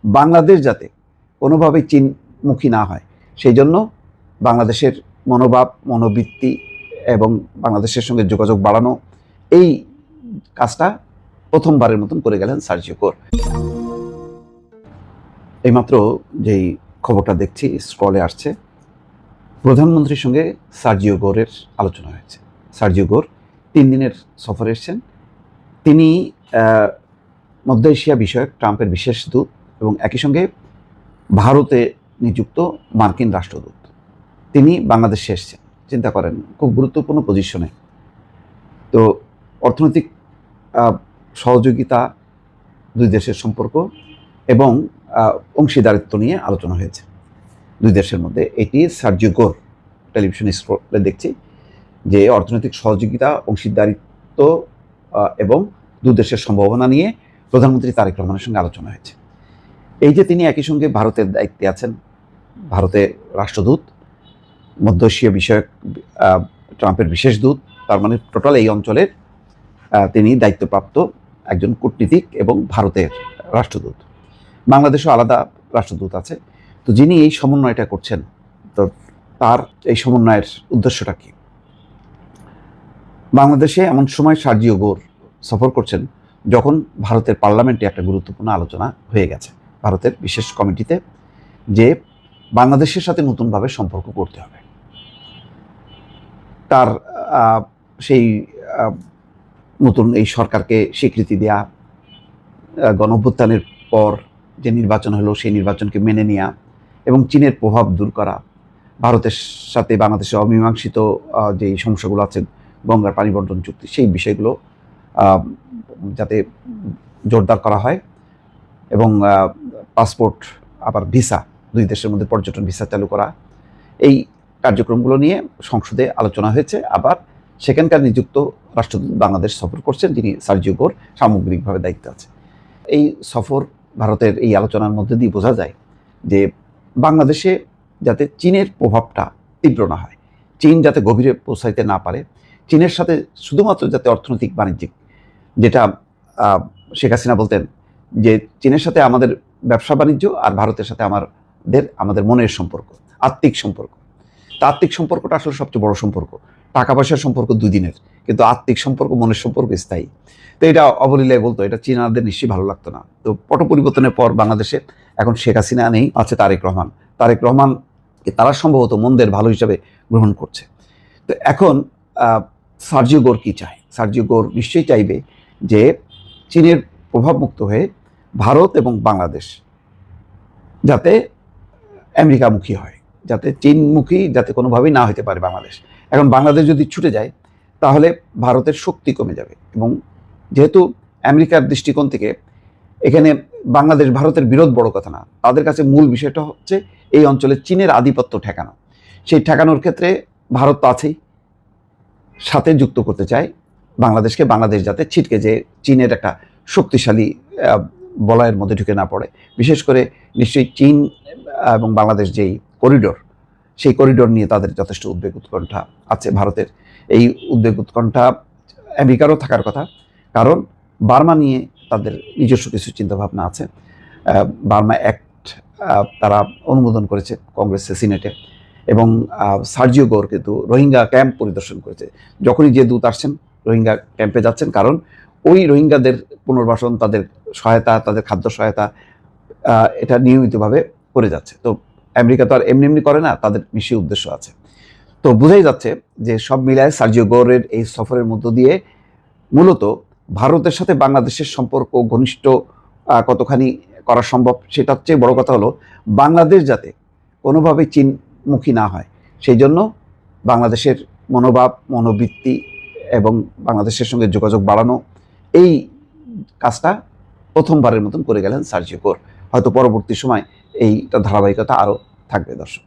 বাংলাদেশ যাতে কোনোভাবেই চীনমুখী না হয় সেই জন্য বাংলাদেশের মনোভাব, মনোবৃত্তি এবং বাংলাদেশের সঙ্গে যোগাযোগ বাড়ানো, এই কাজটা প্রথমবারের মতন করে গেলেন সার্জিও গোর। এইমাত্র যেই খবরটা দেখছি স্ক্রলে আসছে, প্রধানমন্ত্রীর সঙ্গে সার্জিও গোরের আলোচনা হয়েছে। সার্জিও গোর 3 দিনের সফরে এসেছেন। তিনি মধ্য এশিয়া বিষয়ক ট্রাম্পের বিশেষ দূত এবং একই সঙ্গে ভারতে নিযুক্ত মার্কিন রাষ্ট্রদূত। তিনি বাংলাদেশে এসেছেন, চিন্তা করেন, খুব গুরুত্বপূর্ণ পজিশনে। তো অর্থনৈতিক সহযোগিতা, দুই দেশের সম্পর্ক এবং অংশীদারিত্ব নিয়ে আলোচনা হয়েছে দুই দেশের মধ্যে। এটি সার্জিও গোর টেলিভিশন স্ক্রলে দেখছি যে অর্থনৈতিক সহযোগিতা, অংশীদারিত্ব এবং দুই দেশের সম্ভাবনা নিয়ে প্রধানমন্ত্রী তারেক রহমানের সঙ্গে আলোচনা হয়েছে। এই যে তিনি একই সঙ্গে ভারতের দায়িত্বে আছেন, ভারতের রাষ্ট্রদূত, মধ্য এশীয় বিষয়ক ট্রাম্পের বিশেষ দূত, তার মানে টোটাল এই অঞ্চলের তিনি দায়িত্বপ্রাপ্ত একজন কূটনীতিক এবং ভারতের রাষ্ট্রদূত। বাংলাদেশেও আলাদা রাষ্ট্রদূত আছে। তো যিনি এই সমন্বয়টা করছেন, তো তার এই সমন্বয়ের উদ্দেশ্যটা কি? বাংলাদেশে এমন সময় সার্জিও গোর সফর করছেন যখন ভারতের পার্লামেন্টে একটা গুরুত্বপূর্ণ আলোচনা হয়ে গেছে, ভারতের বিশেষ কমিটিতে, যে বাংলাদেশের সাথে নতুনভাবে সম্পর্ক করতে হবে। তার সেই নতুন এই সরকারকে স্বীকৃতি দেয়া, গণঅভ্যুত্থানের পর যে নির্বাচন হলো সেই নির্বাচনকে মেনে নেওয়া এবং চীনের প্রভাব দূর করা, ভারতের সাথে বাংলাদেশের অমীমাংসিত যে সমস্যাগুলো আছে, গঙ্গার পানি বন্টন চুক্তি, সেই বিষয়গুলো যাতে জোরদার করা হয় এবং পাসপোর্ট আবার ভিসা, দুই দেশের মধ্যে পর্যটন ভিসা চালু করা, এই কার্যক্রমগুলো নিয়ে সংসদে আলোচনা হয়েছে। আবার সেখানকার নিযুক্ত রাষ্ট্রদূত বাংলাদেশ সফর করছেন, যিনি সার্জিও গোর সামগ্রিকভাবে দায়িত্ব আছে। এই সফর, ভারতের এই আলোচনার মধ্যে দিয়ে বোঝা যায় যে বাংলাদেশে যাতে চীনের প্রভাবটা তীব্র না হয়, চীন যাতে গভীরে পৌঁছাইতে না পারে, চীনের সাথে শুধুমাত্র যাতে অর্থনৈতিক বাণিজ্যিক, যেটা শেখ হাসিনা বলতেন যে চীনের সাথে আমাদের ব্যবসা বাণিজ্য আর ভারতের সাথে আমাদের মনের সম্পর্ক, আত্মিক সম্পর্ক। তা আত্মিক সম্পর্কটা আসলে সবচেয়ে বড় সম্পর্ক। টাকা পয়সার সম্পর্ক 2 দিনের, কিন্তু আত্মিক সম্পর্ক, মনের সম্পর্ক স্থায়ী। তো এটা অবলীলায় বলতো, এটা চীনাদের নিশ্চয়ই ভালো লাগতো না। তো পট পরিবর্তনের পর বাংলাদেশে এখন শেখ হাসিনা নেই, আছে তারেক রহমান। তারেক রহমানকে তারা সম্ভবত মন্দের ভালো হিসাবে গ্রহণ করছে। তো এখন সার্জিও গোর কী চায়? সার্জিও গোর নিশ্চয়ই চাইবে যে চীনের প্রভাবমুক্ত হয়ে ভারত এবং বাংলাদেশ যাতে আমেরিকামুখী হয়, যাতে চীনমুখী যাতে কোনোভাবেই না হতে পারে বাংলাদেশ। এখন বাংলাদেশ যদি ছুটে যায় তাহলে ভারতের শক্তি কমে যাবে, এবং যেহেতু আমেরিকার দৃষ্টিকোণ থেকে এখানে বাংলাদেশ ভারতের বিরোধ বড় কথা না, তাদের কাছে মূল বিষয়টা হচ্ছে এই অঞ্চলে চীনের আধিপত্য ঠেকানো। সেই ঠেকানোর ক্ষেত্রে ভারত তো আছেই, সাথে যুক্ত করতে চায় বাংলাদেশকে, বাংলাদেশ যাতে ছিটকে যে চীনের একটা শক্তিশালী বলয়ের মধ্যে ঢুকে না পড়ে। বিশেষ করে নিশ্চয়ই চীন এবং বাংলাদেশ যেই করিডোর, সেই করিডোর নিয়ে তাদের যথেষ্ট উদ্বেগ উৎকণ্ঠা আছে। ভারতের এই উদ্বেগ উৎকণ্ঠা আমেরিকারও থাকার কথা, কারণ বার্মা নিয়ে তাদের নিজস্ব কিছু চিন্তাভাবনা আছে। বার্মা অ্যাক্ট তারা অনুমোদন করেছে কংগ্রেসে, সিনেটে, এবং সার্জিও গোর কিন্তু রোহিঙ্গা ক্যাম্প পরিদর্শন করেছে। যখনই যে দূত আসছেন রোহিঙ্গা ক্যাম্পে যাচ্ছেন, কারণ ওই রোহিঙ্গাদের পুনর্বাসন, তাদের সহায়তা, তাদের খাদ্য সহায়তা, এটা নিয়মিতভাবে করে যাচ্ছে। তো আমেরিকা তো আর এমনি এমনি করে না, তাদের নিশ্চয়ই উদ্দেশ্য আছে। তো বোঝাই যাচ্ছে যে সব মিলায় সার্জিও গোরের এই সফরের মধ্য দিয়ে মূলত ভারতের সাথে বাংলাদেশের সম্পর্ক ঘনিষ্ঠ কতখানি করা সম্ভব, সেটার চেয়ে বড় কথা হলো বাংলাদেশ যাতে কোনোভাবেই চীনমুখী না হয় সেই জন্য বাংলাদেশের মনোভাব, মনোবৃত্তি এবং বাংলাদেশের সঙ্গে যোগাযোগ বাড়ানো, এই কাজটা প্রথমবারের মতন করে গেলেন সার্জিও গোর। হয়তো পরবর্তী সময় এইটা ধারাবাহিকতা আরও থাকবে। দর্শক।